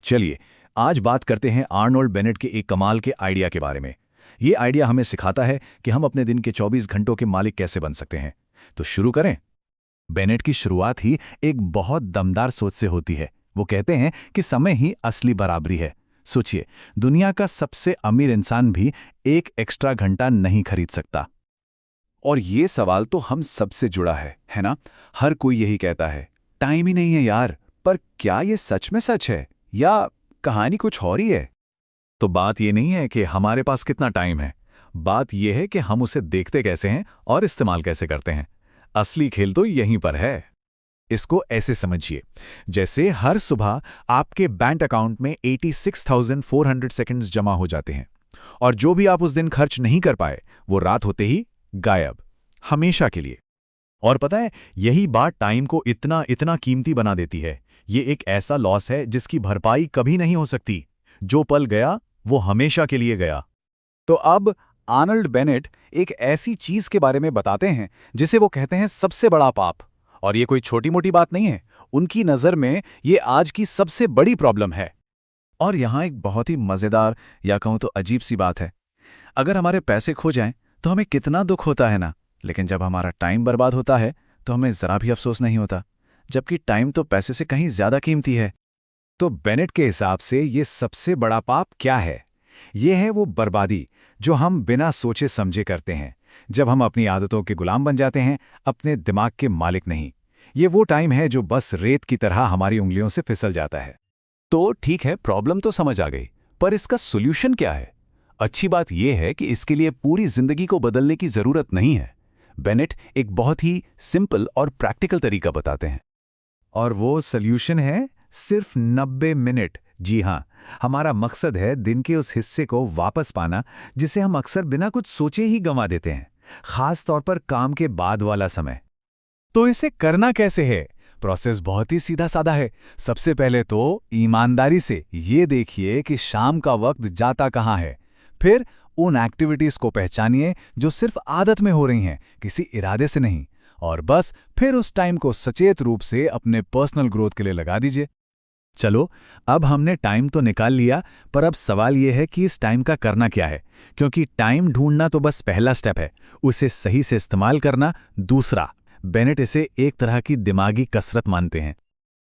चलिए, आज बात करते हैं आर्नोल्ड बेनेट के एक कमाल के आइडिया के बारे में। ये आइडिया हमें सिखाता है कि हम अपने दिन के 24 घंटों के मालिक कैसे बन सकते हैं। तो शुरू करें। बेनेट की शुरुआत ही एक बहुत दमदार सोच से होती है। वो कहते हैं कि समय ही असली बराबरी है। सोचिए, दुनिया का सबसे अमीर इंसान भी एक एक्स्ट्रा घंटा नहीं खरीद सकता। और ये सवाल तो हम सबसे जुड़ा है ना? हर कोई यही कहता है, टाइम ही नहीं है यार। पर क्या ये सच में सच है या कहानी कुछ और ही है? तो बात ये नहीं है कि हमारे पास कितना टाइम है, बात यह है कि हम उसे देखते कैसे हैं और इस्तेमाल कैसे करते हैं। असली खेल तो यहीं पर है। इसको ऐसे समझिए, जैसे हर सुबह आपके बैंक अकाउंट में 86,400 सेकंड्स जमा हो जाते हैं और जो भी आप उस दिन खर्च नहीं कर पाए वो रात होते ही गायब, हमेशा के लिए। और पता है, यही बात टाइम को इतना इतना कीमती बना देती है। ये एक ऐसा लॉस है जिसकी भरपाई कभी नहीं हो सकती। जो पल गया वो हमेशा के लिए गया। तो अब आर्नल्ड बेनेट एक ऐसी चीज के बारे में बताते हैं जिसे वो कहते हैं सबसे बड़ा पाप। और ये कोई छोटी मोटी बात नहीं है, उनकी नज़र में ये आज की सबसे बड़ी प्रॉब्लम है। और यहाँ एक बहुत ही मज़ेदार या कहूँ तो अजीब सी बात है। अगर हमारे पैसे खो जाएं तो हमें कितना दुख होता है ना, लेकिन जब हमारा टाइम बर्बाद होता है तो हमें ज़रा भी अफसोस नहीं होता, जबकि टाइम तो पैसे से कहीं ज़्यादा कीमती है। तो बेनेट के हिसाब से ये सबसे बड़ा पाप क्या है? ये है वो बर्बादी जो हम बिना सोचे समझे करते हैं, जब हम अपनी आदतों के गुलाम बन जाते हैं, अपने दिमाग के मालिक नहीं। ये वो टाइम है जो बस रेत की तरह हमारी उंगलियों से फिसल जाता है। तो ठीक है, प्रॉब्लम तो समझ आ गई, पर इसका सोल्यूशन क्या है? अच्छी बात यह है कि इसके लिए पूरी जिंदगी को बदलने की जरूरत नहीं है। बेनेट एक बहुत ही सिंपल और प्रैक्टिकल तरीका बताते हैं, और वो सोल्यूशन है सिर्फ 90 मिनट। जी हाँ, हमारा मकसद है दिन के उस हिस्से को वापस पाना जिसे हम अक्सर बिना कुछ सोचे ही गंवा देते हैं, खास तौर पर काम के बाद वाला समय। तो इसे करना कैसे है? प्रोसेस बहुत ही सीधा साधा है। सबसे पहले तो ईमानदारी से ये देखिए कि शाम का वक्त जाता कहाँ है। फिर उन एक्टिविटीज को पहचानिए जो सिर्फ आदत में हो रही हैं, किसी इरादे से नहीं। और बस फिर उस टाइम को सचेत रूप से अपने पर्सनल ग्रोथ के लिए लगा दीजिए। चलो, अब हमने टाइम तो निकाल लिया, पर अब सवाल यह है कि इस टाइम का करना क्या है? क्योंकि टाइम ढूंढना तो बस पहला स्टेप है, उसे सही से इस्तेमाल करना दूसरा। बेनेट इसे एक तरह की दिमागी कसरत मानते हैं।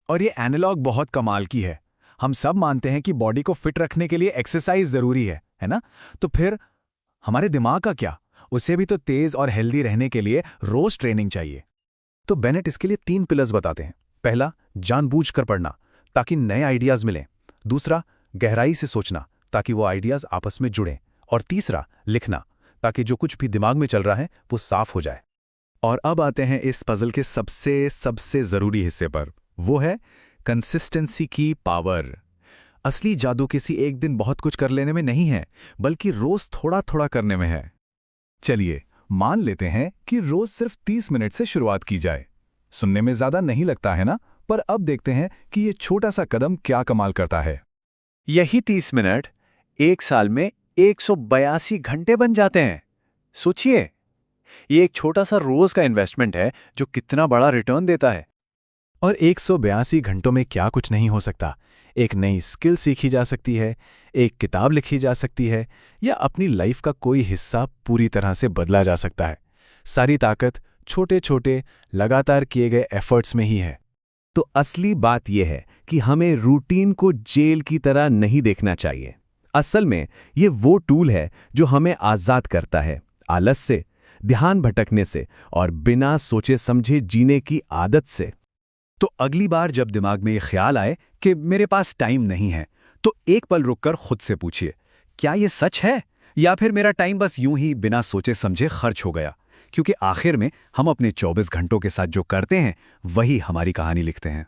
और ये एनालॉग बहुत कमाल की है। हम सब मानते हैं कि बॉडी को फिट रखने के लिए एक्सरसाइज जरूरी है ना? तो फिर हमारे दिमाग का क्या? उसे भी तो तेज और हेल्दी रहने के लिए रोज ट्रेनिंग चाहिए। तो बेनेट इसके लिए 3 पिलर्स बताते हैं। पहला, जानबूझकर पढ़ना ताकि नए आइडियाज मिलें। दूसरा, गहराई से सोचना ताकि वो आइडियाज आपस में जुड़ें। और तीसरा, लिखना ताकि जो कुछ भी दिमाग में चल रहा है वो साफ हो जाए। और अब आते हैं इस पजल के सबसे जरूरी हिस्से पर, वो है कंसिस्टेंसी की पावर। असली जादू किसी एक दिन बहुत कुछ कर लेने में नहीं है, बल्कि रोज थोड़ा थोड़ा करने में है। चलिए, मान लेते हैं कि रोज सिर्फ 30 मिनट से शुरुआत की जाए। सुनने में ज्यादा नहीं लगता है ना? पर अब देखते हैं कि ये छोटा सा कदम क्या कमाल करता है। यही 30 मिनट एक साल में 182 घंटे बन जाते हैं। सोचिए, ये एक छोटा सा रोज का इन्वेस्टमेंट है जो कितना बड़ा रिटर्न देता है। और 182 घंटों में क्या कुछ नहीं हो सकता? एक नई स्किल सीखी जा सकती है, एक किताब लिखी जा सकती है, या अपनी लाइफ का कोई हिस्सा पूरी तरह से बदला जा सकता है। सारी ताकत छोटे छोटे लगातार किए गए एफर्ट्स में ही है। तो असली बात यह है कि हमें रूटीन को जेल की तरह नहीं देखना चाहिए। असल में ये वो टूल है जो हमें आज़ाद करता है आलस से, ध्यान भटकने से और बिना सोचे समझे जीने की आदत से। तो अगली बार जब दिमाग में ये ख्याल आए कि मेरे पास टाइम नहीं है, तो एक पल रुककर खुद से पूछिए, क्या ये सच है या फिर मेरा टाइम बस यूं ही बिना सोचे समझे खर्च हो गया? क्योंकि आखिर में हम अपने 24 घंटों के साथ जो करते हैं वही हमारी कहानी लिखते हैं।